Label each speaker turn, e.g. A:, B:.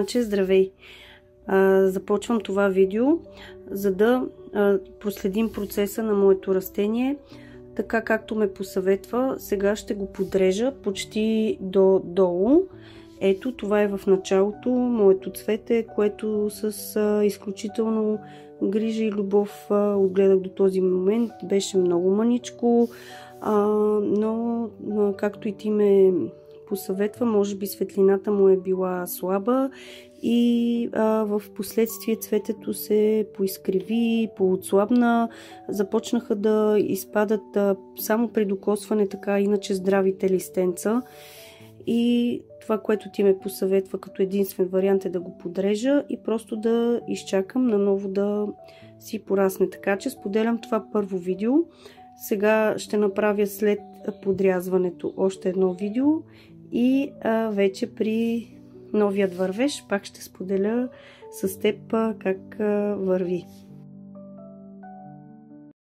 A: Здравей! Започвам това видео, за да проследим процеса на моето растение, така както ме посъветва. Сега ще го подрежа почти до долу. Ето, това е в началото моето цвете, което с изключително грижа и любов отгледах до този момент. Беше много мъничко, но както и ти ме посъветва, може би светлината му е била слаба и в последствие цветето се поизкриви, поотслабна, започнаха да изпадат само при докосване така иначе здравите листенца. И това, което ти ме посъветва като единствен вариант, е да го подрежа и просто да изчакам наново да си порасне. Така че споделям това първо видео. Сега ще направя след подрязването още едно видео и вече при новият вървеж пак ще споделя с теб как върви.